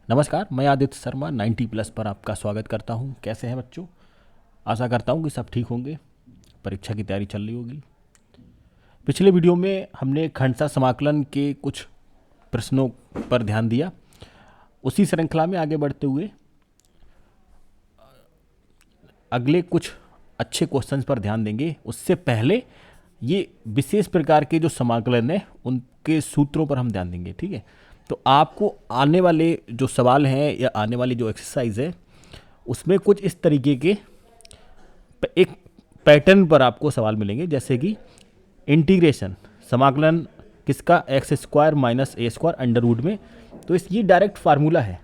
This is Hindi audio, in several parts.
नमस्कार, मैं आदित्य शर्मा 90+ पर आपका स्वागत करता हूं। कैसे हैं बच्चों? आशा करता हूं कि सब ठीक होंगे। परीक्षा की तैयारी चल रही होगी। पिछले वीडियो में हमने खंडसा समाकलन के कुछ प्रश्नों पर ध्यान दिया। उसी श्रृंखला में आगे बढ़ते हुए अगले कुछ अच्छे क्वेश्चंस पर ध्यान देंगे। उससे पहले ये विशेष प्रकार के जो समाकलन है उनके सूत्रों पर हम ध्यान देंगे, ठीक है। तो आपको आने वाले जो सवाल हैं या आने वाली जो एक्सरसाइज है उसमें कुछ इस तरीके के एक पैटर्न पर आपको सवाल मिलेंगे, जैसे कि इंटीग्रेशन समाकलन किसका, x square minus a square under root में। तो ये डायरेक्ट फार्मूला है।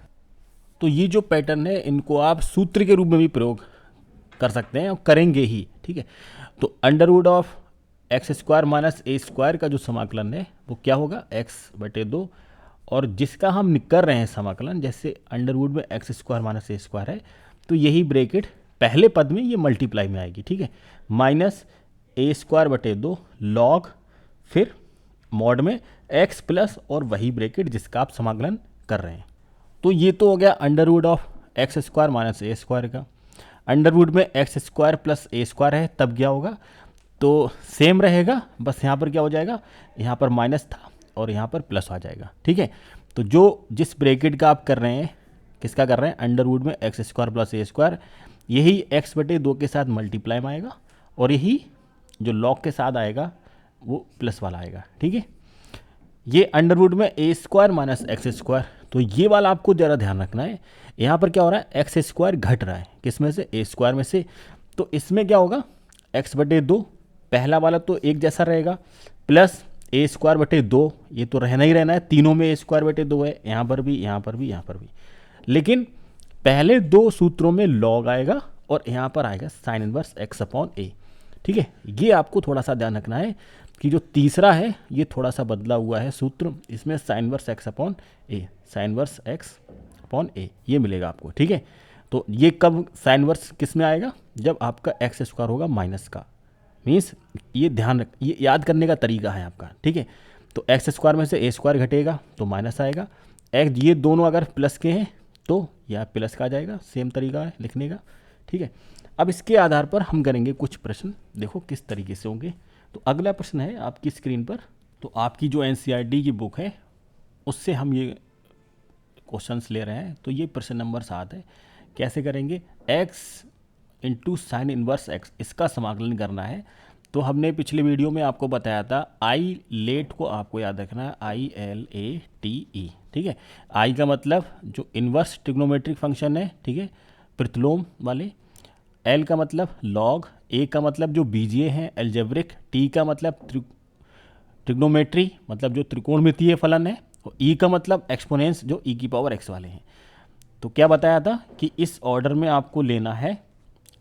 तो ये जो पैटर्न है इनको आप सूत्र के रूप में भी प्रयोग कर सकते हैं और करेंगे ही, ठीक है। तो under root of x square minus a square का जो समाकलन है वो क्या होगा, एक्स बटे 2। और जिसका हम कर रहे हैं समाकलन, जैसे अंडर रूट में x square minus a square है, तो यही ब्रैकेट पहले पद में ये मल्टीप्लाई में आएगी, ठीक है। माइनस ए स्क्वायर बटे 2 लॉग, फिर मॉड में एक्स प्लस और वही ब्रैकेट जिसका आप समाकलन कर रहे हैं। तो ये तो हो गया under root of x square minus a square का। अंडर रूट में x square plus a square है, तब क्या होगा, तो सेम रहेगा, बस यहाँ पर क्या हो जाएगा, यहाँ पर माइनस था और यहाँ पर प्लस आ जाएगा, ठीक है। तो जो जिस ब्रैकेट का आप कर रहे हैं, किसका कर रहे हैं, अंडर रूट में x square plus a square, यही एक्स बटे 2 के साथ मल्टीप्लाई में आएगा और यही जो लॉग के साथ आएगा वो प्लस वाला आएगा, ठीक है। ये अंडर रूट में ए स्क्वायर माइनस एक्स स्क्वायर, तो ये वाला आपको ज़रा ध्यान रखना है। यहाँ पर क्या हो रहा है, एक्स स्क्वायर घट रहा है, किस में से, ए स्क्वायर में से। तो इसमें क्या होगा, एक्स बटे 2 पहला वाला तो एक जैसा रहेगा, प्लस ए स्क्वायर बटे 2, ये तो रहना ही रहना है, तीनों में ए स्क्वायर बटे 2 है, यहाँ पर भी, यहाँ पर भी, यहाँ पर भी। लेकिन पहले दो सूत्रों में लॉग आएगा और यहाँ पर आएगा साइन इनवर्स एक्स अपॉन ए, ठीक है। ये आपको थोड़ा सा ध्यान रखना है कि जो तीसरा है ये थोड़ा सा बदला हुआ है सूत्र, इसमें साइन इनवर्स एक्स अपॉन ए, साइन इनवर्स एक्स अपॉन ए ये मिलेगा आपको, ठीक है। तो ये कब साइन इनवर्स किस में आएगा, जब आपका एक्स स्क्वायर होगा माइनस का, मीन्स ये ध्यान रख, ये याद करने का तरीका है आपका, ठीक है। तो एक्स स्क्वायर में से ए स्क्वायर घटेगा तो माइनस आएगा, एक्स ये दोनों अगर प्लस के हैं तो यह प्लस का आ जाएगा, सेम तरीका है लिखने का, ठीक है। अब इसके आधार पर हम करेंगे कुछ प्रश्न, देखो किस तरीके से होंगे। तो अगला प्रश्न है आपकी स्क्रीन पर। तो आपकी जो एनसीईआरटी की बुक है उससे हम ये क्वेश्चंस ले रहे हैं। तो ये प्रश्न नंबर 7 है। कैसे करेंगे, x into sine inverse x, इसका समाकलन करना है। तो हमने पिछले वीडियो में आपको बताया था, आई लेट को आपको याद रखना है, ILATE, ठीक है। आई का मतलब जो इन्वर्स ट्रिग्नोमेट्रिक फंक्शन है, ठीक है, प्रतिलोम वाले। एल का मतलब लॉग, ए का मतलब जो बीजीय हैं एल्जेब्रिक, टी का मतलब ट्रिग्नोमेट्री मतलब जो त्रिकोणमितीय फलन है, और ई का मतलब एक्सपोनेंस जो ई की पावर एक्स वाले हैं। तो क्या बताया था कि इस ऑर्डर में आपको लेना है,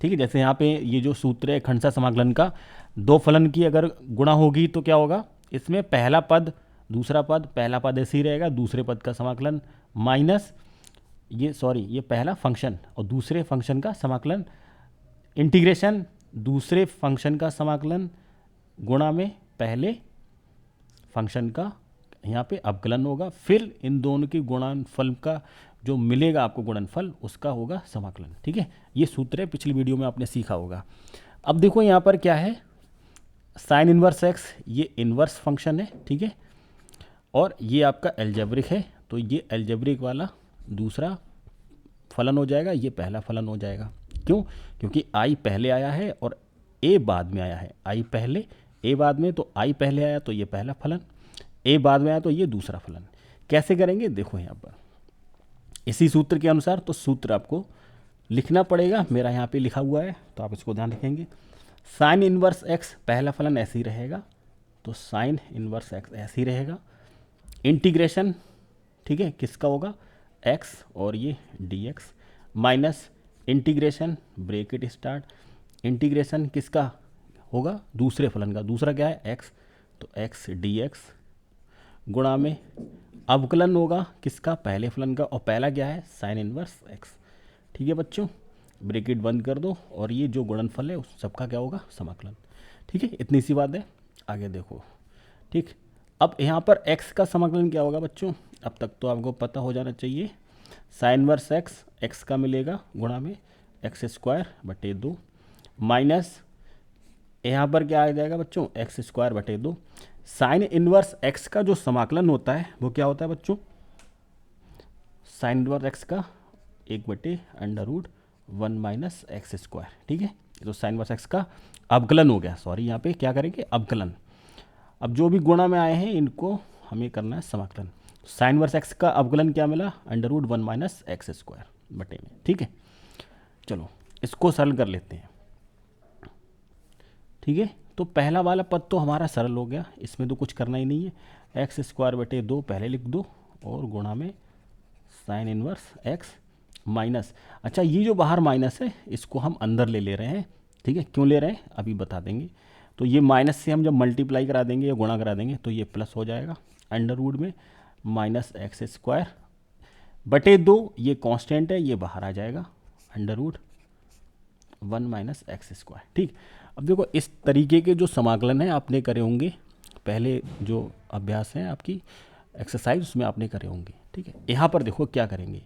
ठीक है। जैसे यहाँ पे ये जो सूत्र है खंडसा समाकलन का, दो फलन की अगर गुणा होगी तो क्या होगा, इसमें पहला पद दूसरा पद, पहला पद ऐसे ही रहेगा, दूसरे पद का समाकलन माइनस ये पहला फंक्शन और दूसरे फंक्शन का समाकलन, इंटीग्रेशन दूसरे फंक्शन का समाकलन गुणा में पहले फंक्शन का यहाँ पे अवकलन होगा, फिर इन दोनों की गुणनफल का जो मिलेगा आपको गुणनफल उसका होगा समाकलन, ठीक है। ये सूत्र है, पिछली वीडियो में आपने सीखा होगा। अब देखो यहाँ पर क्या है, साइन इनवर्स एक्स ये इनवर्स फंक्शन है, ठीक है, और ये आपका एल्जेब्रिक है। तो ये एल्जेब्रिक वाला दूसरा फलन हो जाएगा, ये पहला फलन हो जाएगा। क्यों, क्योंकि आई पहले आया है और ए बाद में आया है, आई पहले ए बाद में, तो आई पहले आया तो ये पहला फलन, ए बाद में आया तो ये दूसरा फलन। कैसे करेंगे, देखो यहाँ पर इसी सूत्र के अनुसार। तो सूत्र आपको लिखना पड़ेगा, मेरा यहाँ पे लिखा हुआ है तो आप इसको ध्यान रखेंगे। साइन इनवर्स एक्स पहला फलन ऐसे ही रहेगा, तो साइन इनवर्स एक्स ऐसे ही रहेगा। इंटीग्रेशन, ठीक है, किसका होगा, एक्स और ये dx, minus integration bracket start, integration किसका होगा, दूसरे फलन का, दूसरा क्या है एक्स, तो एक्स dx गुणा में अवकलन होगा किसका, पहले फलन का, और पहला क्या है साइन इनवर्स एक्स, ठीक है बच्चों। ब्रैकेट बंद कर दो और ये जो गुणनफल है उस सबका क्या होगा, समाकलन, ठीक है। इतनी सी बात है, आगे देखो, ठीक। अब यहाँ पर x का समाकलन क्या होगा बच्चों, अब तक तो आपको पता हो जाना चाहिए। साइन इनवर्स एक्स, एक्स का मिलेगा गुणा में एक्स स्क्वायर बटे 2 माइनस यहाँ पर क्या आ जाएगा बच्चों, एक्स स्क्वायर बटे 2। साइन इनवर्स एक्स का जो समाकलन होता है वो क्या होता है बच्चों, साइन इनवर्स एक्स का 1/√1 माइनस एक्स स्क्वायर। ठीक है, तो साइन इनवर्स एक्स का अवकलन हो गया, सॉरी यहाँ पे क्या करेंगे, अवकलन। अब जो भी गुणा में आए हैं इनको हमें करना है समाकलन। साइन इनवर्स एक्स का अवकलन क्या मिला, √1 माइनस एक्स स्क्वायर बटे में। ठीक है, चलो इसको सरल कर लेते हैं। ठीक है, तो पहला वाला पद तो हमारा सरल हो गया, इसमें तो कुछ करना ही नहीं है। एक्स स्क्वायर बटे 2 पहले लिख दो और गुणा में साइन इनवर्स एक्स माइनस, अच्छा ये जो बाहर माइनस है इसको हम अंदर ले रहे हैं। ठीक है, क्यों ले रहे हैं अभी बता देंगे। तो ये माइनस से हम जब मल्टीप्लाई करा देंगे या गुणा करा देंगे तो ये प्लस हो जाएगा, अंडर रूट में माइनस एक्स स्क्वायर बटे 2, ये कांस्टेंट है ये बाहर आ जाएगा, √1 माइनस एक्स स्क्वायर। ठीक, अब देखो इस तरीके के जो समाकलन है आपने करे होंगे, पहले जो अभ्यास है आपकी एक्सरसाइज उसमें आपने करे होंगे। ठीक है, यहाँ पर देखो क्या करेंगे,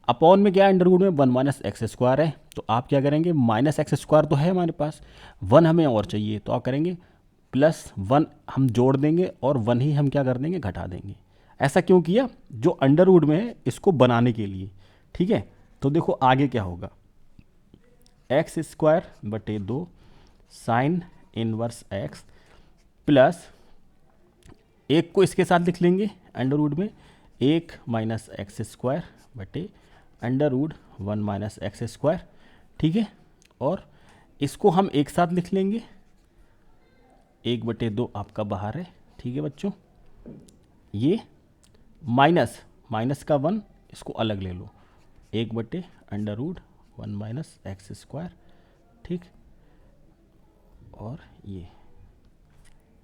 अपॉन में क्या है, अंडर रूट में 1 माइनस एक्स स्क्वायर है, तो आप क्या करेंगे, माइनस एक्स स्क्वायर तो है हमारे पास, 1 हमें और चाहिए, तो आप करेंगे +1 हम जोड़ देंगे और 1 ही हम क्या कर देंगे, घटा देंगे। ऐसा क्यों किया, जो अंडर रूट में है इसको बनाने के लिए। ठीक है, तो देखो आगे क्या होगा, एक्स स्क्वायर बटे 2 साइन इनवर्स एक्स प्लस एक को इसके साथ लिख लेंगे अंडर रूट में 1 माइनस एक्स स्क्वायर बटे √1 माइनस एक्स स्क्वायर। ठीक है, और इसको हम एक साथ लिख लेंगे, 1/2 आपका बाहर है। ठीक है बच्चों, ये माइनस का 1 इसको अलग ले लो, 1/√1 माइनस एक्स स्क्वायर। ठीक, और ये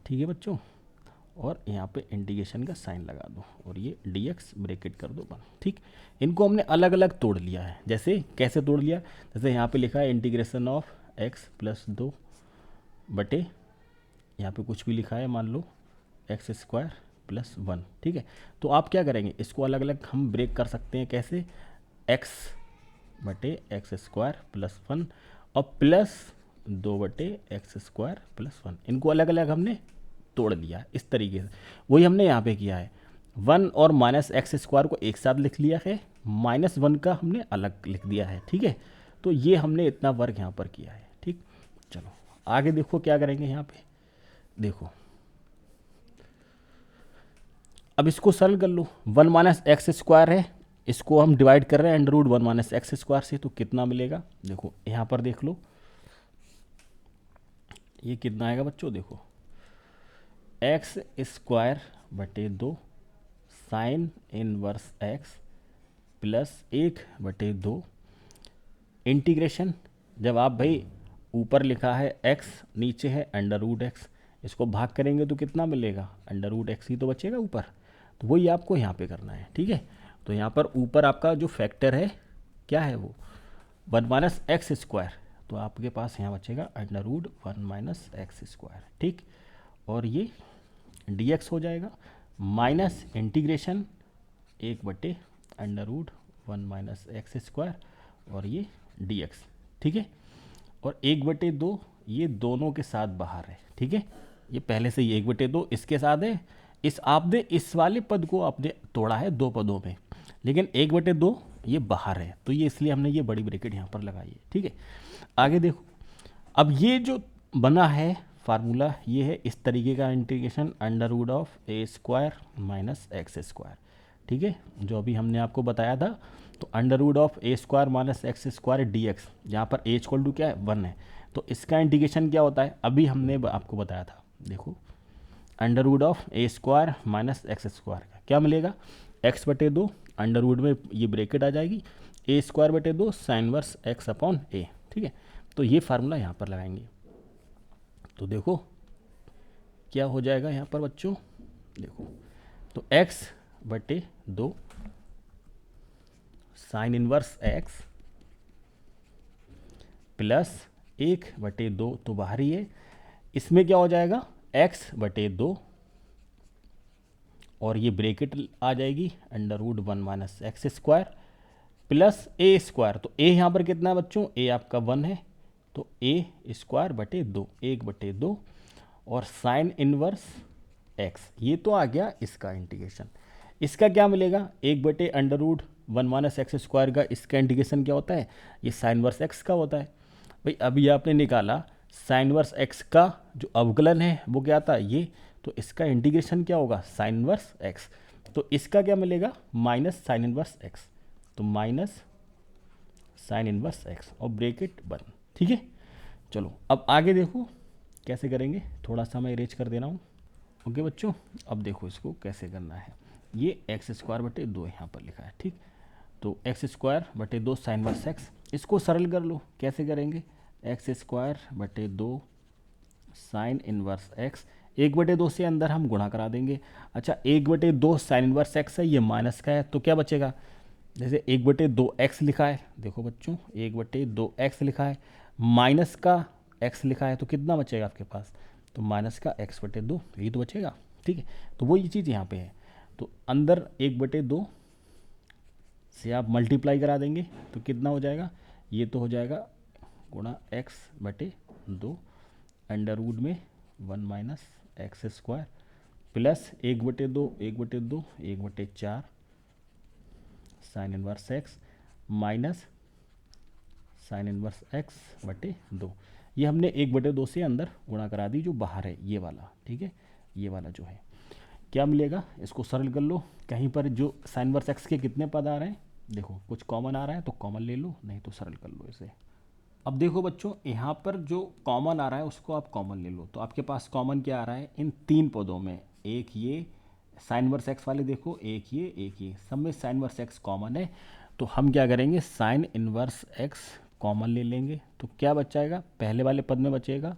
ठीक है बच्चों, और यहाँ पे इंटीग्रेशन का साइन लगा दो और ये dx ब्रैकेट कर दो 1। ठीक, इनको हमने अलग अलग तोड़ लिया है। जैसे कैसे तोड़ लिया, जैसे यहाँ पे लिखा है इंटीग्रेशन ऑफ x + 2 बटे यहाँ पे कुछ भी लिखा है, मान लो एक्स स्क्वायर + 1। ठीक है, तो आप क्या करेंगे, इसको अलग अलग हम ब्रेक कर सकते हैं, कैसे, x बटे एक्स स्क्वायर + 1 और +2 बटे एक्स स्क्वायर + 1, इनको अलग अलग हमने तोड़ लिया इस तरीके से। वही हमने यहाँ पे किया है, 1 और माइनस एक्स स्क्वायर को एक साथ लिख लिया है, -1 का हमने अलग लिख दिया है। ठीक है, तो ये हमने इतना वर्क यहाँ पर किया है। ठीक, चलो आगे देखो क्या करेंगे यहाँ पे, देखो अब इसको सरल कर लो, 1 माइनस एक्स स्क्वायर है, इसको हम डिवाइड कर रहे हैं √1 माइनस एक्स स्क्वायर से, तो कितना मिलेगा, देखो यहाँ पर देख लो ये कितना आएगा बच्चों, देखो एक्स स्क्वायर बटे 2 sine inverse x plus 1/2 integration, जब आप भाई ऊपर लिखा है x नीचे है √x, इसको भाग करेंगे तो कितना मिलेगा, √x ही तो बचेगा ऊपर, तो वही आपको यहाँ पे करना है। ठीक है, तो यहाँ पर ऊपर आपका जो फैक्टर है क्या है वो 1 माइनस एक्स स्क्वायर, तो आपके पास यहाँ बचेगा √1 माइनस एक्स स्क्वायर। ठीक, और ये dx हो जाएगा minus integration 1/√1 minus x square और ये dx। ठीक है, और 1/2 ये दोनों के साथ बाहर है। ठीक है, ये पहले से ही 1/2 इसके साथ है, इस आपने इस वाले पद को आपने तोड़ा है 2 पदों में, लेकिन 1/2 ये बाहर है, तो ये इसलिए हमने ये बड़ी ब्रैकेट यहाँ पर लगाई है। ठीक है, आगे देखो, अब ये जो बना है फार्मूला ये है इस तरीके का integration √a² minus x square. ठीक है, जो अभी हमने आपको बताया था, तो √a² minus x square dx, जहाँ पर a = क्या है 1 है, तो इसका इंटीग्रेशन क्या होता है, अभी हमने आपको बताया था, देखो √a² माइनस एक्स स्क्वायर का क्या मिलेगा, x/2 अंडर रूट में ये ब्रैकेट आ जाएगी, a²/2 sine inverse x upon a। ठीक है, तो ये फार्मूला यहाँ पर लगाएंगे, तो देखो क्या हो जाएगा यहाँ पर बच्चों, देखो तो x/2 sine inverse x plus 1/2 तो बाहर ही है, इसमें क्या हो जाएगा x/2 और ये ब्रैकेट आ जाएगी √1 minus x square plus a square, तो ए यहाँ पर कितना है बच्चों, ए आपका 1 है, तो ए स्क्वायर बटे 2, 1/2, और साइन इनवर्स एक्स, ये तो आ गया इसका इंटीग्रेशन। इसका क्या मिलेगा, 1/√1 माइनस एक्स स्क्वायर का इसका इंटीग्रेशन क्या होता है, ये साइन वर्स एक्स का होता है। भाई अभी आपने निकाला साइन वर्स एक्स का जो अवकलन है वो क्या था ये, तो इसका इंटीग्रेशन क्या होगा, साइन इनवर्स एक्स, तो इसका क्या मिलेगा, माइनस साइन इनवर्स एक्स, तो माइनस साइन इनवर्स एक्स और ब्रैकेट बंद। ठीक है, चलो अब आगे देखो कैसे करेंगे, थोड़ा सा मैं इरेज कर दे रहा हूँ। ओके बच्चों, अब देखो इसको कैसे करना है। ये x²/2 यहाँ पर लिखा है, ठीक, तो x²/2 साइन इनवर्स एक्स, इसको सरल कर लो, कैसे करेंगे, x²/2 साइन इनवर्स एक्स, 1/2 से अंदर हम गुणा करा देंगे। अच्छा 1/2 साइन इनवर्स एक्स है, ये माइनस का है, तो क्या बचेगा, जैसे 1/2x लिखा है, देखो बच्चों 1/2x लिखा है, माइनस का x लिखा है, तो कितना बचेगा आपके पास, तो माइनस का x/2, ये तो बचेगा। ठीक है, तो वो ये चीज़ यहाँ पे है, तो अंदर 1/2 से आप मल्टीप्लाई करा देंगे तो कितना हो जाएगा, ये तो हो जाएगा गुणा x/2 अंडर रूट में 1 minus x square plus 1/2 1/2 1/4 sine inverse x minus sine inverse x/2, ये हमने 1/2 से अंदर गुणा करा दी जो बाहर है ये वाला। ठीक है, ये वाला जो है क्या मिलेगा, इसको सरल कर लो, कहीं पर जो साइन इनवर्स एक्स के कितने पद आ रहे हैं, देखो कुछ कॉमन आ रहा है तो कॉमन ले लो, नहीं तो सरल कर लो इसे। अब देखो बच्चों यहाँ पर जो कॉमन आ रहा है उसको आप कॉमन ले लो, तो आपके पास कॉमन क्या आ रहा है इन 3 पदों में, एक ये साइन इनवर्स एक्स वाले देखो, एक ये सब में साइन इनवर्स एक्स कॉमन है, तो हम क्या करेंगे साइन इनवर्स एक्स कॉमन ले लेंगे, तो क्या बचाएगा, पहले वाले पद में बचेगा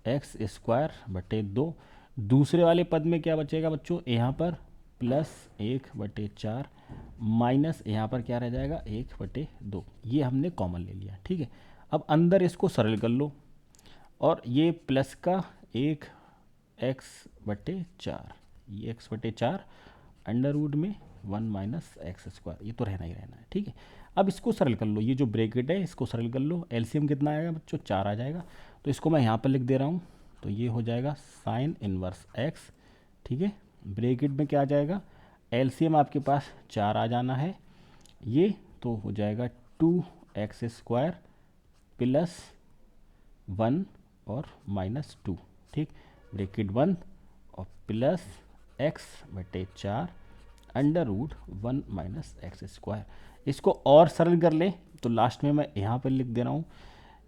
x²/2, दूसरे वाले पद में क्या बचेगा बच्चों, यहाँ पर प्लस 1/4 माइनस यहाँ पर क्या रह जाएगा 1/2, ये हमने कॉमन ले लिया। ठीक है, अब अंदर इसको सरल कर लो, और ये प्लस का 1x/4, ये x/4 अंडर रूट में 1 माइनस एक्स स्क्वायर, ये तो रहना ही रहना है। ठीक है, अब इसको सरल कर लो, ये जो ब्रैकेट है इसको सरल कर लो, एलसीएम कितना आएगा बच्चों 4 आ जाएगा, तो इसको मैं यहाँ पर लिख दे रहा हूँ, तो ये हो जाएगा साइन इनवर्स एक्स। ठीक है, ब्रैकेट में क्या आ जाएगा, एलसीएम आपके पास 4 आ जाना है, ये तो हो जाएगा 2x² प्लस 1 और माइनस 2। ठीक, ब्रैकेट बंद और plus x/4 under root 1 minus x square, इसको और सरल कर ले तो लास्ट में मैं यहाँ पर लिख दे रहा हूँ,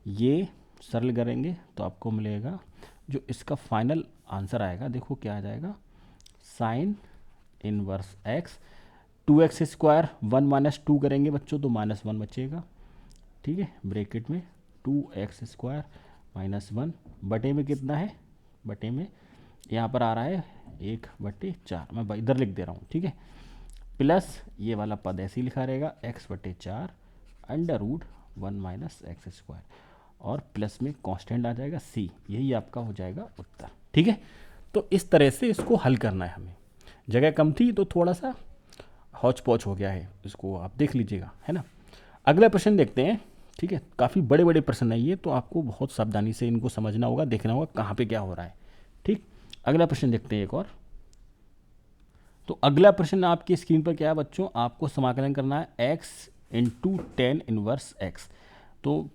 ये सरल करेंगे तो आपको मिलेगा जो इसका फाइनल आंसर आएगा, देखो क्या आ जाएगा, sine inverse x 2x² 1 minus 2 करेंगे बच्चों तो -1 बचेगा। ठीक है, ब्रैकेट में 2x² -1 बटे में कितना है, बटे में यहाँ पर आ रहा है 1/4, मैं इधर लिख दे रहा हूँ। ठीक है, प्लस ये वाला पद ऐसे ही लिखा रहेगा x/4 under root 1 minus x square, और प्लस में कांस्टेंट आ जाएगा c, यही आपका हो जाएगा उत्तर। ठीक है, तो इस तरह से इसको हल करना है हमें, जगह कम थी तो थोड़ा सा हौच पौच हो गया है, इसको आप देख लीजिएगा, है ना। अगला प्रश्न देखते हैं। ठीक है, काफ़ी बड़े बड़े प्रश्न है ये, तो आपको बहुत सावधानी से इनको समझना होगा, देखना होगा कहाँ पे क्या हो रहा है। ठीक, अगला प्रश्न देखते हैं एक और। तो अगला प्रश्न आपकी स्क्रीन पर क्या है बच्चों, आपको समाकलन करना है x into tan inverse x, तो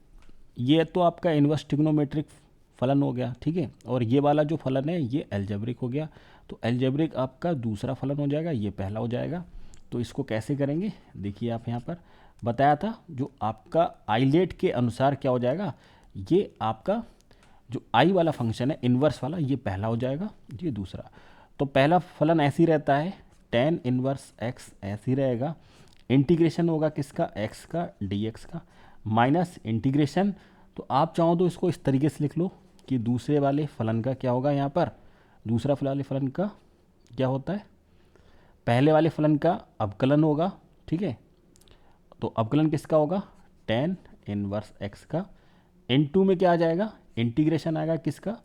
ये तो आपका इनवर्स ट्रिग्नोमेट्रिक फलन हो गया। ठीक है, और ये वाला जो फलन है ये एल्जेब्रिक हो गया, तो एल्जेब्रिक आपका दूसरा फलन हो जाएगा, ये पहला हो जाएगा। तो इसको कैसे करेंगे, देखिए आप यहाँ पर बताया था जो आपका आइलेट के अनुसार क्या हो जाएगा, ये आपका जो आई वाला फंक्शन है इन्वर्स वाला, ये पहला हो जाएगा, ये दूसरा। तो पहला फलन ऐसे ही रहता है टेन इन्वर्स एक्स, ऐसे ही रहेगा, इंटीग्रेशन होगा किसका, एक्स का dx का, माइनस इंटीग्रेशन, तो आप चाहो तो इसको इस तरीके से लिख लो कि दूसरे वाले फलन का क्या होगा, यहाँ पर दूसरा वाले फलन का क्या होता है, पहले वाले फलन का अवकलन होगा। ठीक है, तो अवकलन किसका होगा, टेन इनवर्स एक्स का, इनटू में क्या आ जाएगा, इंटीग्रेशन आएगा किसका,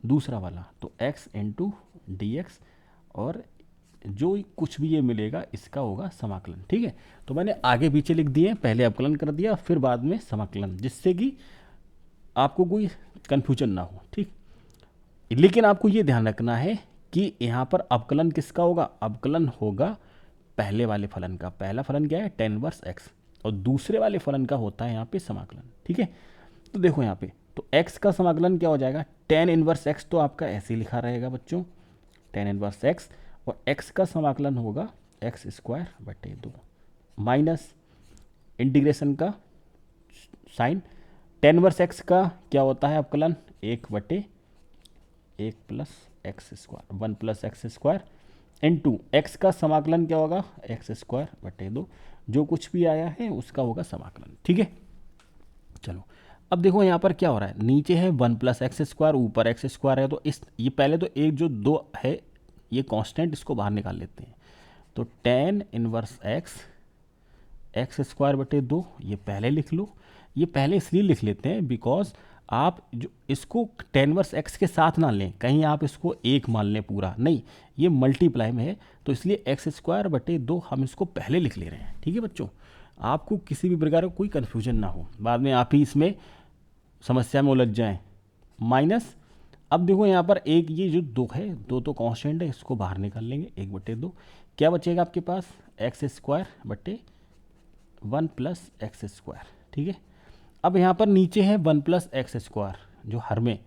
दूसरा वाला, तो x इंटू डी एक्स, और जो कुछ भी ये मिलेगा इसका होगा समाकलन। ठीक है, तो मैंने आगे पीछे लिख दिए, पहले अवकलन कर दिया फिर बाद में समाकलन, जिससे कि आपको कोई कन्फ्यूजन ना हो। ठीक, लेकिन आपको ये ध्यान रखना है कि यहाँ पर अवकलन किसका होगा, अवकलन होगा पहले वाले फलन का। पहला फलन क्या है, tan इनवर्स x, और दूसरे वाले फलन का होता है यहाँ पे समाकलन। ठीक है, तो देखो यहाँ पे तो x का समाकलन क्या हो जाएगा, tan इनवर्स x तो आपका ऐसे लिखा रहेगा बच्चों, tan इनवर्स x, और x का समाकलन होगा x स्क्वायर बटे 2 माइनस इंटीग्रेशन का साइन, tan इनवर्स x का क्या होता है अवकलन, 1 बटे 1 plus x square, 1 plus x square into x का समाकलन क्या होगा, एक्स स्क्वायर बटे 2, जो कुछ भी आया है उसका होगा समाकलन। ठीक है, चलो अब देखो यहाँ पर क्या हो रहा है, नीचे है 1 प्लस एक्स स्क्वायर, ऊपर एक्स स्क्वायर है, तो इस ये पहले तो एक जो 2 है ये कांस्टेंट, इसको बाहर निकाल लेते हैं। तो tan इनवर्स एक्स स्क्वायर बटे 2 ये पहले लिख लो। ये पहले इसलिए लिख लेते हैं बिकॉज आप जो इसको tan इनवर्स एक्स के साथ ना लें, कहीं आप इसको एक मान लें पूरा, नहीं, ये मल्टीप्लाई में है, तो इसलिए एक्स स्क्वायर बटे 2 हम इसको पहले लिख ले रहे हैं। ठीक है बच्चों, आपको किसी भी प्रकार का कोई कन्फ्यूजन ना हो, बाद में आप ही इसमें समस्या में उलझ जाएं। माइनस, अब देखो यहाँ पर एक ये जो 2 है, 2 तो कांस्टेंट है, इसको बाहर निकाल लेंगे, 1 बटे 2, क्या बचेगा आपके पास, एक्स स्क्वायर बटे 1 प्लस एक्स स्क्वायर। ठीक है, अब यहाँ पर नीचे है 1 प्लस एक्स स्क्वायर जो हर में,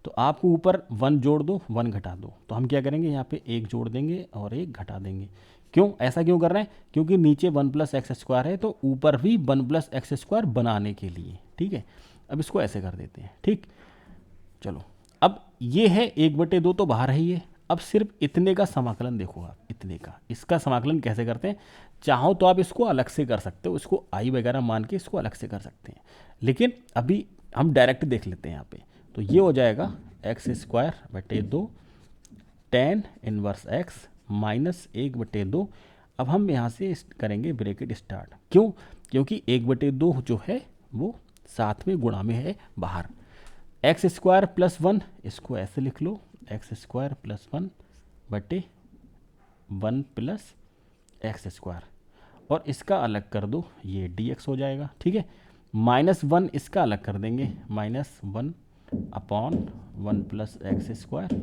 तो आपको ऊपर 1 जोड़ दो 1 घटा दो, तो हम क्या करेंगे यहाँ पे 1 जोड़ देंगे और 1 घटा देंगे। क्यों ऐसा क्यों कर रहे हैं, क्योंकि नीचे 1 प्लस एक्स स्क्वायर है, तो ऊपर भी 1 प्लस एक्स स्क्वायर बनाने के लिए। ठीक है, अब इसको ऐसे कर देते हैं। ठीक, चलो अब ये है 1 बटे 2 तो बाहर है ये, अब सिर्फ इतने का समाकलन देखो आप, इतने का, इसका समाकलन कैसे करते हैं, चाहो तो आप इसको अलग से कर सकते हो, इसको आई वगैरह मान के इसको अलग से कर सकते हैं, लेकिन अभी हम डायरेक्ट देख लेते हैं यहाँ पे। तो ये हो जाएगा एक्स स्क्वायर बटे 2 tan इनवर्स एक्स माइनस 1 बटे 2। अब हम यहाँ से करेंगे ब्रैकेट स्टार्ट, क्यों, क्योंकि 1 बटे 2 जो है वो साथ में गुणा में है बाहर, एक्स स्क्वायर प्लस 1, इसको ऐसे लिख लो, एक्स स्क्वायर प्लस 1 बटे 1 प्लस एक्स स्क्वायर, और इसका अलग कर दो, ये dx हो जाएगा। ठीक है, -1 इसका अलग कर देंगे, -1 अपॉन 1 प्लस एक्स स्क्वायर,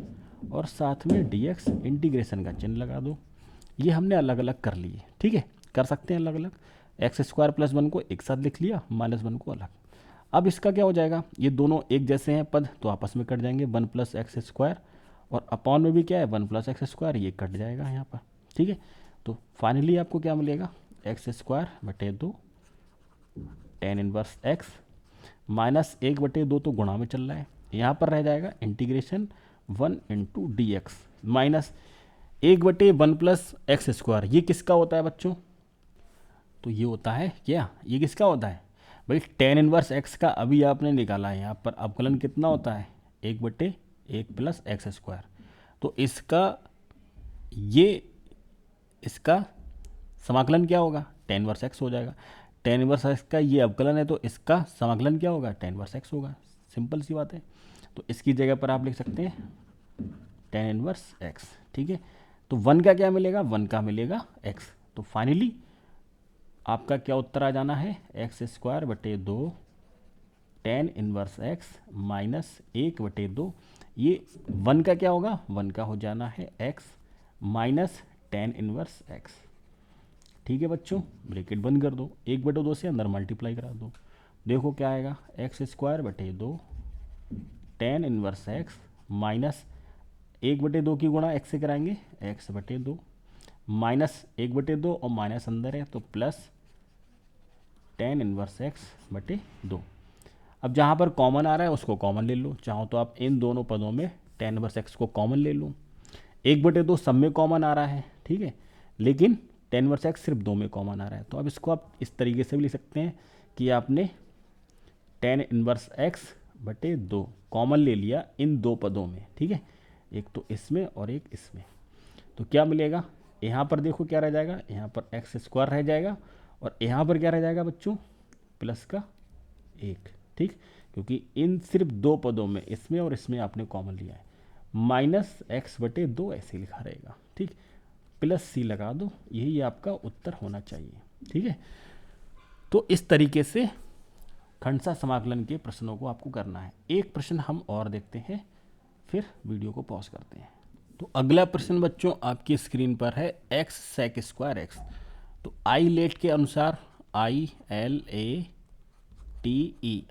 और साथ में dx, इंटीग्रेशन का चिन्ह लगा दो। ये हमने अलग अलग कर लिए। ठीक है, कर सकते हैं अलग अलग, एक्स स्क्वायर प्लस 1 को एक साथ लिख लिया, -1 को अलग। अब इसका क्या हो जाएगा, ये दोनों एक जैसे हैं पद तो आपस में कट जाएंगे, 1 प्लस एक्स स्क्वायर, और अपॉन में भी क्या है 1 प्लस एक्स स्क्वायर, ये कट जाएगा यहाँ पर। ठीक है, तो फाइनली आपको क्या मिलेगा, एक्स स्क्वायर बटे 2 tan इनवर्स एक्स माइनस 1 बटे 2 तो गुणा में चल रहा है, यहाँ पर रह जाएगा integration 1 into D x minus 1 बटे 1 प्लस एक्स स्क्वायर, ये किसका होता है बच्चों, तो ये होता है क्या, ये किसका होता है भाई, tan इनवर्स एक्स का अभी आपने निकाला है, यहाँ पर अवकलन कितना होता है 1 बटे 1 प्लस एक्स स्क्वायर, तो इसका समाकलन क्या होगा, tan इनवर्स एक्स हो जाएगा। tan इनवर्स एक्स का ये अवकलन है, तो इसका समाकलन क्या होगा, tan इनवर्स एक्स होगा, सिंपल सी बात है। तो इसकी जगह पर आप लिख सकते हैं tan इनवर्स एक्स। ठीक है, तो 1 का क्या मिलेगा, 1 का मिलेगा x, तो फाइनली आपका क्या उत्तर आ जाना है, एक्स स्क्वायर बटे 2 tan इनवर्स एक्स माइनस 1 बटे 2, ये 1 का क्या होगा, 1 का हो जाना है x minus tan inverse x. ठीक है बच्चों, ब्रैकेट बंद कर दो, 1 बटे 2 से अंदर मल्टीप्लाई करा दो, देखो क्या आएगा, एक्स स्क्वायर बटे 2 tan इनवर्स एक्स माइनस 1 बटे 2 की गुणा x से कराएंगे, x बटे 2 माइनस 1 बटे 2 और माइनस अंदर है तो प्लस tan इनवर्स x बटे 2। अब जहाँ पर कॉमन आ रहा है उसको कॉमन ले लो, चाहो तो आप इन दोनों पदों में tan इनवर्स x को कॉमन ले लो, 1 बटे 2 सब में कॉमन आ रहा है। ठीक है, लेकिन tan इनवर्स x सिर्फ 2 में कॉमन आ रहा है, तो अब इसको आप इस तरीके से भी लिख सकते हैं कि आपने tan इनवर्स x बटे 2 कॉमन ले लिया इन 2 पदों में। ठीक है, एक तो इसमें और एक इसमें, तो क्या मिलेगा, यहाँ पर देखो क्या रह जाएगा, यहाँ पर एक्स स्क्वायर रह जाएगा, और यहाँ पर क्या रह जाएगा बच्चों, प्लस का 1। ठीक, क्योंकि इन सिर्फ 2 पदों में, इसमें और इसमें आपने कॉमन लिया है, माइनस एक्स बटे 2 ऐसे लिखा रहेगा। ठीक, प्लस सी लगा दो, यही आपका उत्तर होना चाहिए। ठीक है, तो इस तरीके से खंडसा समाकलन के प्रश्नों को आपको करना है। एक प्रश्न हम और देखते हैं, फिर वीडियो को पॉज करते हैं। तो अगला प्रश्न बच्चों आपकी स्क्रीन पर है एक्स सेक स्क्वायर एक्स। तो आई लेट के अनुसार, ILATE,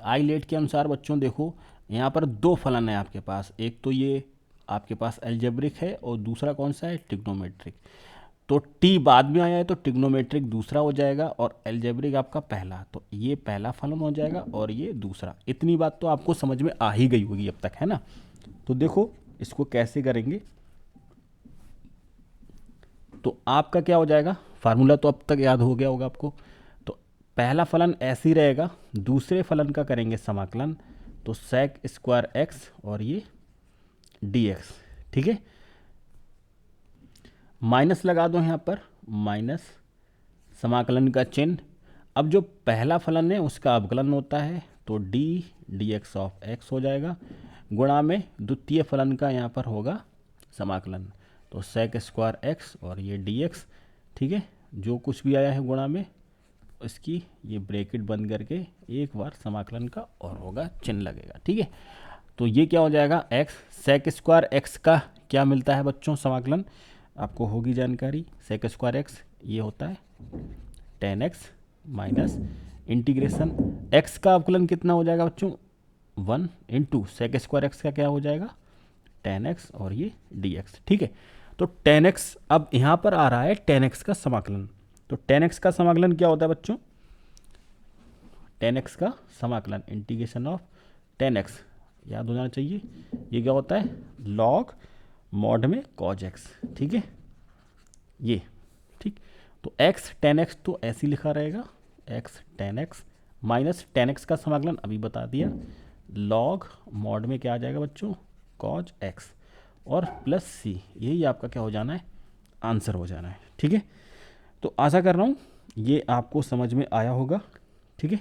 आई लेट के अनुसार बच्चों देखो यहाँ पर दो फलन है आपके पास, एक तो ये आपके पास एल्जेब्रिक है और दूसरा कौन सा है, ट्रिग्नोमेट्रिक। तो टी बाद में आया है तो ट्रिग्नोमेट्रिक दूसरा हो जाएगा और एल्जेब्रिक आपका पहला, तो ये पहला फलन हो जाएगा और ये दूसरा। इतनी बात तो आपको समझ में आ ही गई होगी अब तक, है ना। तो देखो इसको कैसे करेंगे, तो आपका क्या हो जाएगा, फार्मूला तो अब तक याद हो गया होगा आपको। तो पहला फलन ऐसे ही रहेगा, दूसरे फलन का करेंगे समाकलन, तो सेक स्क्वायर एक्स और ये dx। ठीक है, माइनस लगा दो यहाँ पर, माइनस समाकलन का चिन्ह। अब जो पहला फलन है उसका अवकलन होता है, तो dx ऑफ x हो जाएगा, गुणा में द्वितीय फलन का यहाँ पर होगा समाकलन, तो सेक स्क्वायर एक्स और ये dx। ठीक है, जो कुछ भी आया है गुणा में इसकी ये ब्रैकेट बंद करके एक बार समाकलन का और होगा, चिन्ह लगेगा। ठीक है, तो ये क्या हो जाएगा, x सेक स्क्वायर एक्स का क्या मिलता है बच्चों, समाकलन आपको होगी जानकारी। सेक स्क्वायर एक्स ये होता है tan x minus integration x का अवकलन कितना हो जाएगा बच्चों, 1 इंटू सेक स्क्वायर एक्स का क्या हो जाएगा, tan x और ये dx। ठीक है, तो tan x अब यहाँ पर आ रहा है tan x का समाकलन। तो tan x का समाकलन क्या होता है बच्चों, tan x का समाकलन इंटीग्रेशन ऑफ tan x, याद होना चाहिए, ये क्या होता है, log मॉड में cos x। ठीक है, ये ठीक, तो x tan x तो ऐसे ही लिखा रहेगा, x tan x minus tan x का समाकलन अभी बता दिया, log मॉड में क्या आ जाएगा बच्चों, cos x और प्लस c, यही आपका क्या हो जाना है, आंसर हो जाना है। ठीक है, तो आशा कर रहा हूँ ये आपको समझ में आया होगा। ठीक है,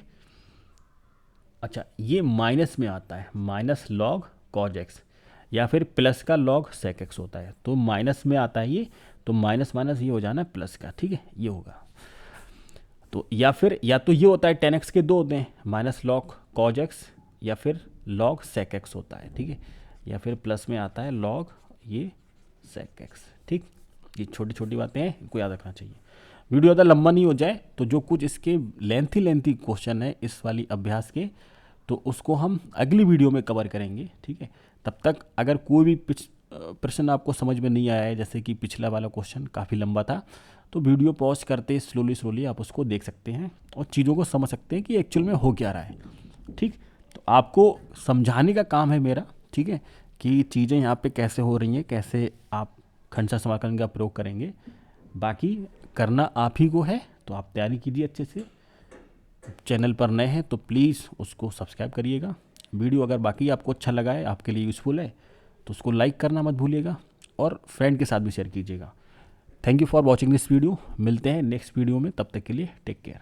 अच्छा ये माइनस में आता है, माइनस लॉग cos x या फिर प्लस का लॉग सेक एक्स होता है, तो माइनस में आता है ये, तो माइनस माइनस ये हो जाना है प्लस का। ठीक है, ये होगा, तो या फिर या तो ये होता है tan x के दो होते हैं, माइनस लॉग cos x या फिर लॉग सेक एक्स होता है। ठीक है, या फिर प्लस में आता है लॉग ये सेक एक्स। ठीक, ये छोटी छोटी बातें हैं, इनको याद रखना चाहिए। वीडियो ज़्यादा लंबा नहीं हो जाए तो जो कुछ इसके लेंथी क्वेश्चन है इस वाली अभ्यास के, तो उसको हम अगली वीडियो में कवर करेंगे। ठीक है, तब तक अगर कोई भी प्रश्न आपको समझ में नहीं आया है, जैसे कि पिछला वाला क्वेश्चन काफ़ी लंबा था, तो वीडियो पॉज करते स्लोली आप उसको देख सकते हैं और चीज़ों को समझ सकते हैं कि एक्चुअल में हो क्या रहा है। ठीक, तो आपको समझाने का काम है मेरा। ठीक है, कि चीज़ें यहाँ पे कैसे हो रही हैं, कैसे आप खंडसा समाकलन का प्रयोग करेंगे, बाकी करना आप ही को है। तो आप तैयारी कीजिए अच्छे से। चैनल पर नए हैं तो प्लीज़ उसको सब्सक्राइब करिएगा। वीडियो अगर बाकी आपको अच्छा लगा है, आपके लिए यूज़फुल है, तो उसको लाइक करना मत भूलिएगा और फ्रेंड के साथ भी शेयर कीजिएगा। Thank you for watching this video. मिलते हैं नेक्स्ट वीडियो में, तब तक के लिए टेक केयर।